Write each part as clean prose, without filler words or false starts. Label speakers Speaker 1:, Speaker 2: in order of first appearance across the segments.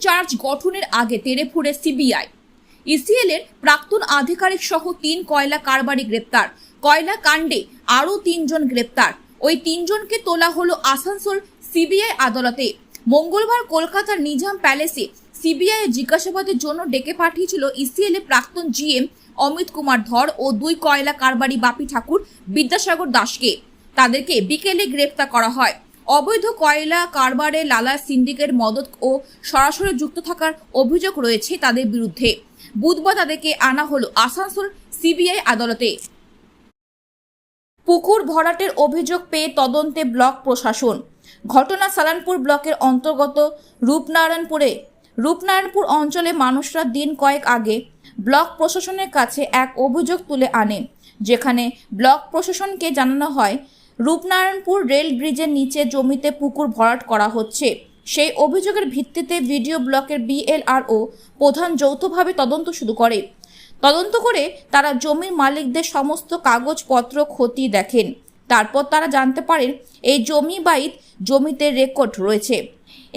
Speaker 1: Charge গঠনের আগে তেড়েফুঁড়ে CBI. ECL এর প্রাক্তন আধিকারিক সহ 3 কয়লা কারবারি গ্রেপ্তার। কয়লা কাণ্ডে আরও 3 জন গ্রেপ্তার। ওই 3 জনকে তোলা হলো আসানসোল সিবিআই আদালতে। মঙ্গলবার কলকাতার নিজাম প্যালেসে সিবিআই জিজ্ঞাসাবাদের জন্য ডেকে পাঠিয়েছিল ইসিএল এর প্রাক্তন জিএম অমিত কুমার ধর ও 2 কয়লা কারবারি বাপি ঠাকুর, বিদ্যাসাগর দাসকে। তাদেরকে বিকেলে গ্রেপ্তার করা হয়। অবৈধ কয়লা কারবারে লালা সিন্ডিকেট মদত ও সরাসরি যুক্ত থাকার অভিযোগ রয়েছে তাদের বিরুদ্ধে। বুধবার তাদেরকে আনা হলো আসানসোল সিবিআই আদালতে। পুকুর ভরাটের অভিযোগ পেয়ে তদন্তে ব্লক প্রশাসন। ঘটনা সালানপুর ব্লকের অন্তর্গত রূপনারায়ণপুর অঞ্চলে মানুষরা দিন কয়েক আগে ব্লক প্রশাসনের কাছে এক অভিযোগ তুলে আনে, যেখানে ব্লক প্রশাসনকে জানানো হয় রূপনারায়ণপুর রেল ব্রিজের নিচে জমিতে পুকুর ভরাট করা হচ্ছে। সেই অভিযোগের ভিত্তিতে ভিডিও ব্লকের বিএলআরও প্রধান যৌথভাবে তদন্ত শুরু করে। তদন্ত করে তারা জমির মালিকদের সমস্ত কাগজপত্র খতিয়ে দেখেন। তারপর তারা জানতে পারেন এই জমিতে রেকর্ড রয়েছে,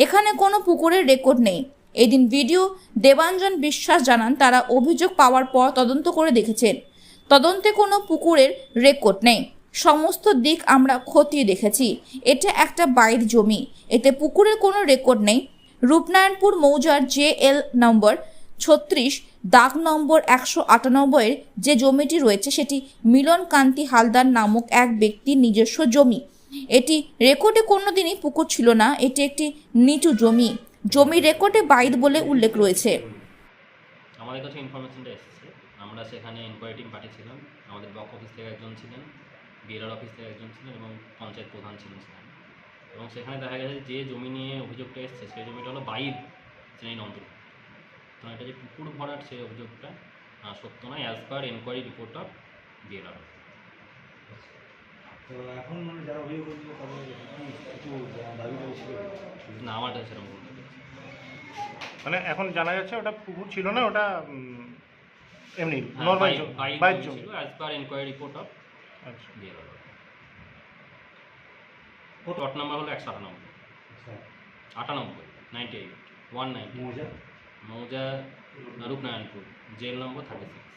Speaker 1: এখানে কোনো পুকুরের রেকর্ড নেই। এদিন ভিডিও দেবাঞ্জন বিশ্বাস জানান তারা অভিযোগ পাওয়ার পর তদন্ত করে দেখেছেন, তদন্তে কোনো পুকুরের রেকর্ড নেই। সমস্ত দিক আমরা খতিয়ে দেখেছি, এটা একটা বাইর জমি, এতে পুকুরের কোনো রেকর্ড নেই। রূপনারায়ণপুর মৌজার JL নম্বর 36 দাগ নম্বর 198 এর যে জমিটি রয়েছে সেটি মিলন কান্তি হালদার নামক এক ব্যক্তির নিজস্ব জমি। এটি রেকর্ডে কোনোদিনই পুকুর ছিল না, এটি একটি নিচু জমি। জমির রেকর্ডে বাইদ বলে উল্লেখ রয়েছে।
Speaker 2: আমাদের কাছে ইনফরমেশনটা এসেছে, আমরা সেখানে ইনকোয়ারি টিম পাঠিয়েছিলাম। আমাদের ব্লক অফিস থেকে একজন ছিলেন, বিএলআর অফিস থেকে একজন ছিলেন এবং পঞ্চায়েত প্রধান ছিলেন সেখানে। এবং সেখানে দেখা গেছে যে জমি নিয়ে অভিযোগটা এসেছে সেই জমিটা হলো বাইদ শ্রেণীর অন্তর্ভুক্ত। তো এটা যে পুকুর ভরাট সেই অভিযোগটা সত্য নয়, as per enquiry report of BLR.
Speaker 3: তো এখন যারা অভিযোগ করছিল তাদের কিছু দাবি ছিল
Speaker 2: না, আমার কাছে সেরকম কোনো কিছু।
Speaker 4: মানে এখন জানা যাচ্ছে ওটা পুকুর ছিল না, ওটা এমনি নরমাল বাইক জমি
Speaker 2: ছিল as per enquiry report of
Speaker 4: আচ্ছা।
Speaker 2: বিএলআর। প্লট নাম্বার হলো 198, 98 190
Speaker 3: মৌজা
Speaker 2: মৌজা রূপনারায়ণপুর, জেল নম্বর 36।